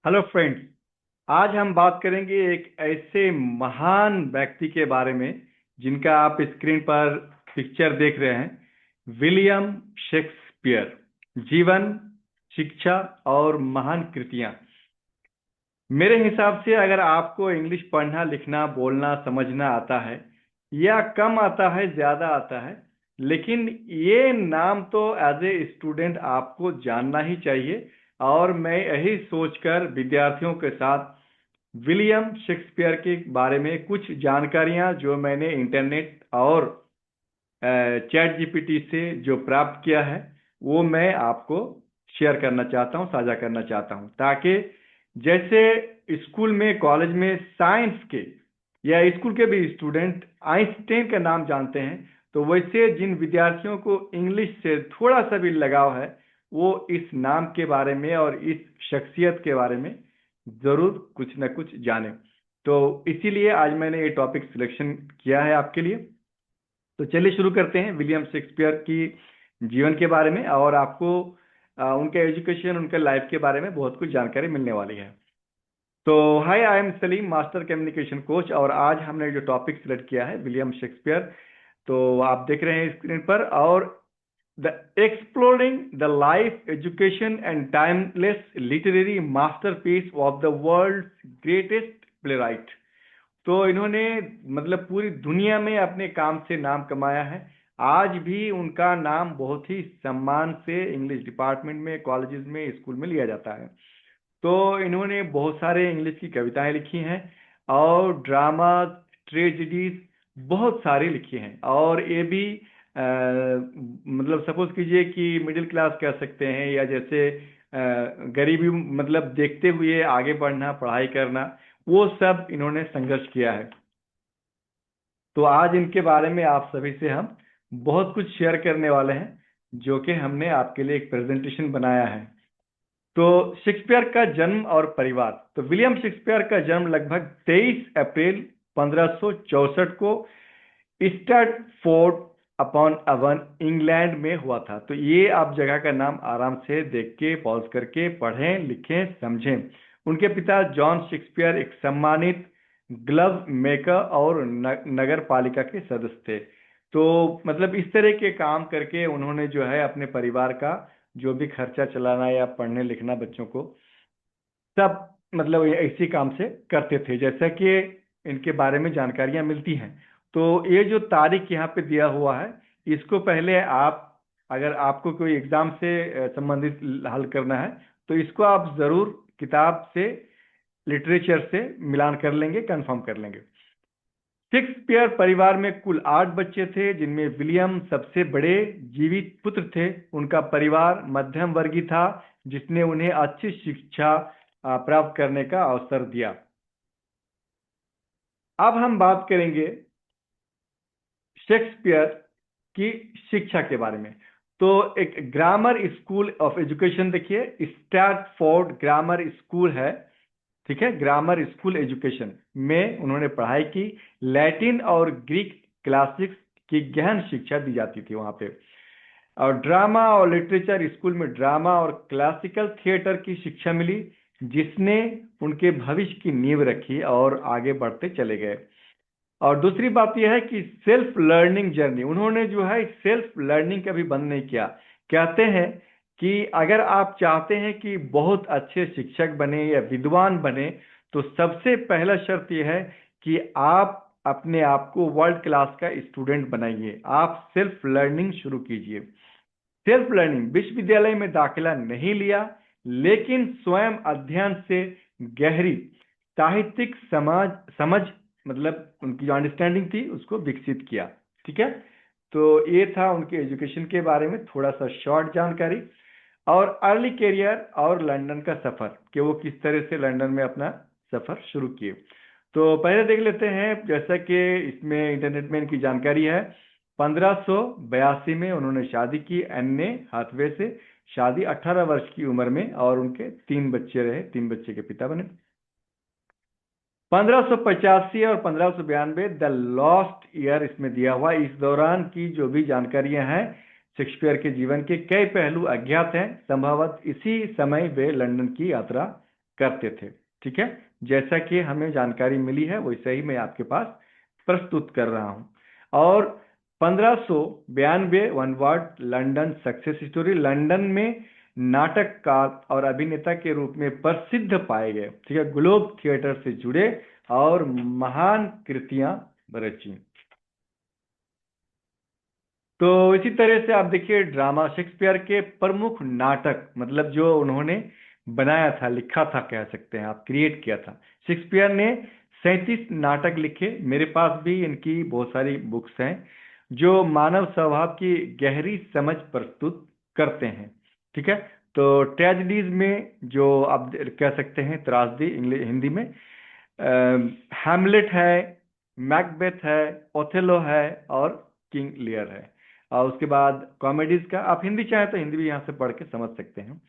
Hello friends. आज हम बात करेंगे एक ऐसे महान व्यक्ति के बारे में जिनका आप स्क्रीन पर पिक्चर देख रहे हैं। William Shakespeare. जीवन, शिक्षा और महान कृतियां। मेरे हिसाब से अगर आपको इंग्लिश पढ़ना लिखना बोलना समझना आता है या कम आता है ज्यादा आता है, लेकिन ये नाम तो एज ए स्टूडेंट आपको जानना ही चाहिए। और मैं यही सोचकर विद्यार्थियों के साथ विलियम शेक्सपियर के बारे में कुछ जानकारियां जो मैंने इंटरनेट और चैट जीपीटी से जो प्राप्त किया है वो मैं आपको शेयर करना चाहता हूं, साझा करना चाहता हूं, ताकि जैसे स्कूल में कॉलेज में साइंस के या स्कूल के भी स्टूडेंट आइंस्टाइन का नाम जानते हैं, तो वैसे जिन विद्यार्थियों को इंग्लिश से थोड़ा सा भी लगाव है वो इस नाम के बारे में और इस शख्सियत के बारे में जरूर कुछ न कुछ जाने। तो इसीलिए आज मैंने ये टॉपिक सिलेक्शन किया है आपके लिए। तो चलिए शुरू करते हैं विलियम शेक्सपियर की जीवन के बारे में, और आपको उनके एजुकेशन उनके लाइफ के बारे में बहुत कुछ जानकारी मिलने वाली है। तो hi, I am Salim, master communication coach, और आज हमने जो टॉपिक सिलेक्ट किया है विलियम शेक्सपियर, तो आप देख रहे हैं स्क्रीन पर। और the exploring the life education and timeless literary masterpiece of the world greatest playwright. तो इन्होंने मतलब पूरी दुनिया में अपने काम से नाम कमाया है। आज भी उनका नाम बहुत ही सम्मान से इंग्लिश डिपार्टमेंट में, कॉलेजेस में, स्कूल में लिया जाता है। तो इन्होंने बहुत सारे इंग्लिश की कविताएं लिखी हैं और ड्रामा, ट्रेजिडीज बहुत सारी लिखी हैं। और ये भी मतलब सपोज कीजिए कि मिडिल क्लास कह सकते हैं, या जैसे गरीबी मतलब देखते हुए आगे बढ़ना, पढ़ाई करना, वो सब इन्होंने संघर्ष किया है। तो आज इनके बारे में आप सभी से हम बहुत कुछ शेयर करने वाले हैं, जो कि हमने आपके लिए एक प्रेजेंटेशन बनाया है। तो शेक्सपियर का जन्म और परिवार। तो विलियम शेक्सपियर का जन्म लगभग 23 अप्रैल 1564 को स्टैटफोर्ड अपॉन अवन इंग्लैंड में हुआ था। तो ये आप जगह का नाम आराम से देख के पॉज करके पढ़ें, लिखें, समझें। उनके पिता जॉन शेक्सपियर एक सम्मानित ग्लव मेकर और नगर पालिका के सदस्य थे। तो मतलब इस तरह के काम करके उन्होंने जो है अपने परिवार का जो भी खर्चा चलाना या पढ़ने लिखना बच्चों को, सब मतलब ये इसी काम से करते थे, जैसा कि इनके बारे में जानकारियां मिलती हैं। तो ये जो तारीख यहाँ पे दिया हुआ है, इसको पहले आप, अगर आपको कोई एग्जाम से संबंधित हल करना है, तो इसको आप जरूर किताब से, लिटरेचर से मिलान कर लेंगे, कंफर्म कर लेंगे। शेक्सपियर परिवार में कुल 8 बच्चे थे, जिनमें विलियम सबसे बड़े जीवित पुत्र थे। उनका परिवार मध्यम वर्गीय था, जिसने उन्हें अच्छी शिक्षा प्राप्त करने का अवसर दिया। अब हम बात करेंगे शेक्सपियर की शिक्षा के बारे में। तो एक ग्रामर स्कूल ऑफ एजुकेशन, देखिए स्टैटफोर्ड ग्रामर स्कूल है, ठीक है। ग्रामर स्कूल एजुकेशन में उन्होंने पढ़ाई की। लैटिन और ग्रीक क्लासिक्स की गहन शिक्षा दी जाती थी वहां पे। और ड्रामा और लिटरेचर स्कूल में ड्रामा और क्लासिकल थिएटर की शिक्षा मिली, जिसने उनके भविष्य की नींव रखी और आगे बढ़ते चले गए। और दूसरी बात यह है कि सेल्फ लर्निंग जर्नी, उन्होंने जो है सेल्फ लर्निंग कभी बंद नहीं किया। कहते हैं कि अगर आप चाहते हैं कि बहुत अच्छे शिक्षक बने या विद्वान बने, तो सबसे पहला शर्त यह है कि आप अपने आप को वर्ल्ड क्लास का स्टूडेंट बनाइए। आप सेल्फ लर्निंग शुरू कीजिए। सेल्फ लर्निंग, विश्वविद्यालय में दाखिला नहीं लिया, लेकिन स्वयं अध्ययन से गहरी साहित्यिक समझ मतलब उनकी जो अंडरस्टैंडिंग थी उसको विकसित किया, ठीक है। तो ये था उनके एजुकेशन के बारे में थोड़ा सा शॉर्ट जानकारी। और अर्ली करियर और लंदन का सफर, कि वो किस तरह से लंदन में अपना सफर शुरू किए। तो पहले देख लेते हैं, जैसा कि इसमें इंटरनेट में इनकी जानकारी है। 1582 में उन्होंने शादी की एन्ने हाथवे से। शादी 18 वर्ष की उम्र में, और उनके 3 बच्चे रहे, 3 बच्चे के पिता बने। 1585 और 1592 द लॉस्ट ईयर इसमें दिया हुआ। इस दौरान की जो भी जानकारियां हैं शेक्सपियर के जीवन के कई पहलू अज्ञात हैं। संभवतः इसी समय वे लंदन की यात्रा करते थे। ठीक है, जैसा कि हमें जानकारी मिली है वैसे ही मैं आपके पास प्रस्तुत कर रहा हूं। और 1592 one word London success story, London में नाटककार और अभिनेता के रूप में प्रसिद्ध पाए गए। ठीक है, ग्लोब थिएटर से जुड़े और महान कृतियां रची। तो इसी तरह से आप देखिए ड्रामा, शेक्सपियर के प्रमुख नाटक, मतलब जो उन्होंने बनाया था, लिखा था कह सकते हैं आप, क्रिएट किया था। शेक्सपियर ने 37 नाटक लिखे। मेरे पास भी इनकी बहुत सारी बुक्स हैं जो मानव स्वभाव की गहरी समझ प्रस्तुत करते हैं। ठीक है, तो ट्रेजेडीज में जो आप कह सकते हैं त्रासदी इंग्लिश हिंदी में, हैमलेट है, मैकबेथ है, ओथेलो है और किंग लियर है। और उसके बाद कॉमेडीज का आप हिंदी चाहें तो हिंदी भी यहाँ से पढ़ के समझ सकते हैं,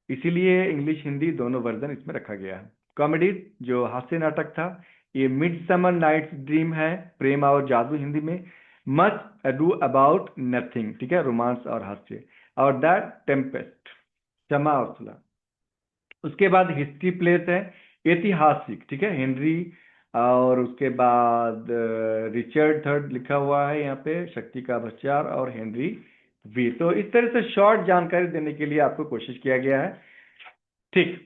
इसीलिए इंग्लिश हिंदी दोनों वर्जन इसमें रखा गया है। कॉमेडीज जो हास्य नाटक था, ये मिड समर नाइट्स ड्रीम है, प्रेम और जादू हिंदी में, मच अडू अबाउट नथिंग, ठीक है, रोमांस और हास्य, और द टेम्पेस्ट, क्षमा और सुलह। उसके बाद हिस्ट्री प्लेस है, ऐतिहासिक, ठीक है, हेनरी, और उसके बाद रिचर्ड थर्ड लिखा हुआ है यहाँ पे, शक्ति का भ्रष्टाचार और हेनरी वी। तो इस तरह से शॉर्ट जानकारी देने के लिए आपको कोशिश किया गया है। ठीक,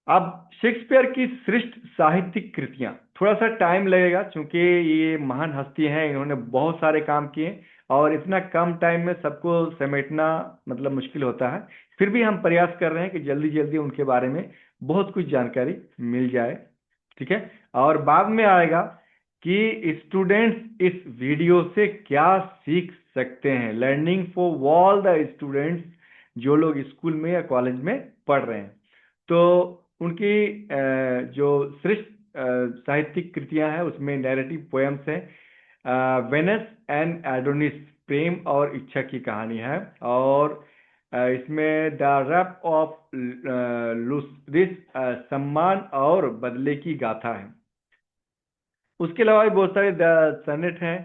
अब शेक्सपियर की श्रेष्ठ साहित्यिक कृतियां, थोड़ा सा टाइम लगेगा क्योंकि ये महान हस्ती हैं, इन्होंने बहुत सारे काम किए और इतना कम टाइम में सबको समेटना मतलब मुश्किल होता है। फिर भी हम प्रयास कर रहे हैं कि जल्दी जल्दी उनके बारे में बहुत कुछ जानकारी मिल जाए। ठीक है, और बाद में आएगा कि स्टूडेंट्स इस वीडियो से क्या सीख सकते हैं, learning for all the students जो लोग स्कूल में या कॉलेज में पढ़ रहे हैं। तो उनकी जो श्रेष्ठ साहित्यिक कृतियां हैं उसमें नैरेटिव पोएम्स हैं, वेनस एंड एडोनिस, प्रेम और इच्छा की कहानी है, और इसमें द रैप ऑफ लुसिस, सम्मान और बदले की गाथा है। उसके अलावा भी बहुत सारे सनेट हैं।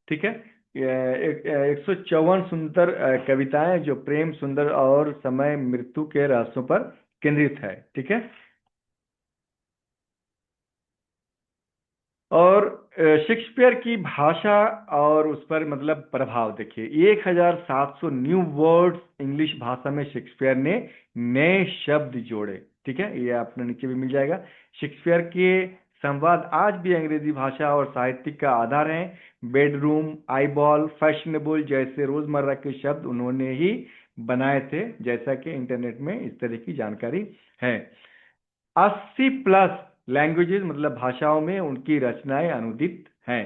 ठीक है, 154 सुंदर कविताएं जो प्रेम, सुंदर और समय मृत्यु के रहस्यों पर केंद्रित है। ठीक है, और शेक्सपियर की भाषा और उस पर मतलब प्रभाव देखिए, 1700 न्यू वर्ड्स इंग्लिश भाषा में शेक्सपियर ने नए शब्द जोड़े। ठीक है, ये आपने नीचे भी मिल जाएगा। शेक्सपियर के संवाद आज भी अंग्रेजी भाषा और साहित्य का आधार हैं। बेडरूम, आईबॉल, फैशनेबल जैसे रोजमर्रा के शब्द उन्होंने ही बनाए थे, जैसा कि इंटरनेट में इस तरह की जानकारी है। 80 प्लस लैंग्वेजेस मतलब भाषाओं में उनकी रचनाएं अनुदित हैं।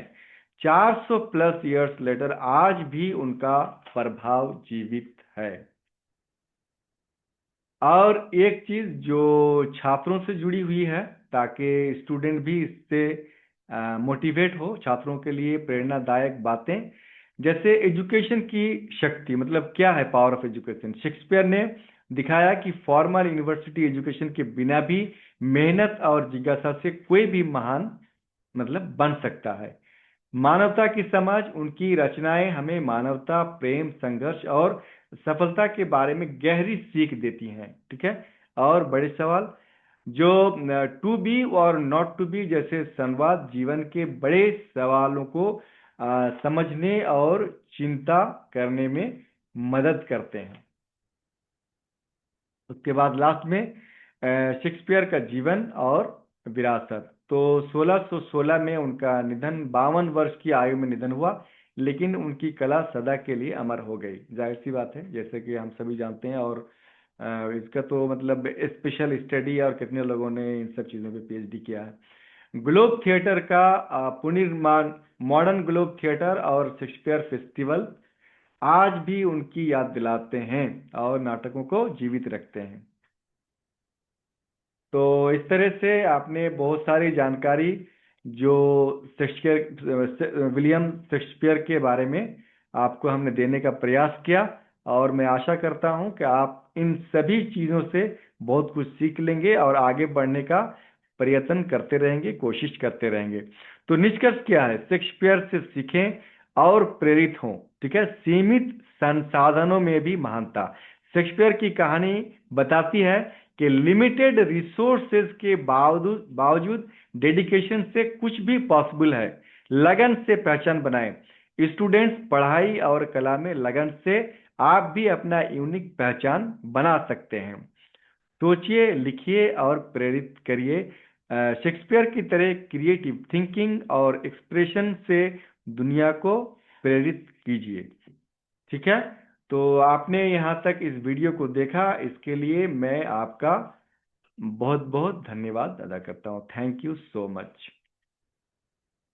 400 प्लस ईयर्स लेटर आज भी उनका प्रभाव जीवित है। और एक चीज जो छात्रों से जुड़ी हुई है, ताकि स्टूडेंट भी इससे मोटिवेट हो, छात्रों के लिए प्रेरणादायक बातें, जैसे एजुकेशन की शक्ति, मतलब क्या है पावर ऑफ एजुकेशन। शेक्सपियर ने दिखाया कि फॉर्मल यूनिवर्सिटी एजुकेशन के बिना भी मेहनत और जिज्ञासा से कोई भी महान मतलब बन सकता है। मानवता की समझ, उनकी रचनाएं हमें मानवता, प्रेम, संघर्ष और सफलता के बारे में गहरी सीख देती हैं। ठीक है, और बड़े सवाल जो टू बी और नॉट टू बी जैसे संवाद जीवन के बड़े सवालों को समझने और चिंता करने में मदद करते हैं। उसके बाद लास्ट में शेक्सपियर का जीवन और विरासत। तो 1616 में उनका निधन, 52 वर्ष की आयु में निधन हुआ, लेकिन उनकी कला सदा के लिए अमर हो गई। जाहिर सी बात है, जैसे कि हम सभी जानते हैं, और इसका तो मतलब स्पेशल स्टडी और कितने लोगों ने इन सब चीज़ों पे पीएचडी किया है। ग्लोब थिएटर का पुनर्निर्माण, मॉडर्न ग्लोब थिएटर और शेक्सपियर फेस्टिवल आज भी उनकी याद दिलाते हैं और नाटकों को जीवित रखते हैं। तो इस तरह से आपने बहुत सारी जानकारी जो शेक्सपियर, विलियम शेक्सपियर के बारे में आपको हमने देने का प्रयास किया, और मैं आशा करता हूं कि आप इन सभी चीज़ों से बहुत कुछ सीख लेंगे और आगे बढ़ने का प्रयत्न करते रहेंगे, कोशिश करते रहेंगे। तो निष्कर्ष क्या है, शेक्सपियर से सीखें और प्रेरित हों। ठीक है, सीमित संसाधनों में भी महानता। शेक्सपियर की कहानी बताती है कि लिमिटेड रिसोर्सेज के बावजूद बावजूद डेडिकेशन से कुछ भी पॉसिबल है। लगन से पहचान बनाएं। स्टूडेंट्स, पढ़ाई और कला में लगन से आप भी अपना यूनिक पहचान बना सकते हैं। सोचिए, लिखिए और प्रेरित करिए। शेक्सपियर की तरह क्रिएटिव थिंकिंग और एक्सप्रेशन से दुनिया को प्रेरित कीजिए। ठीक है, तो आपने यहाँ तक इस वीडियो को देखा, इसके लिए मैं आपका बहुत बहुत धन्यवाद अदा करता हूँ। Thank you so much.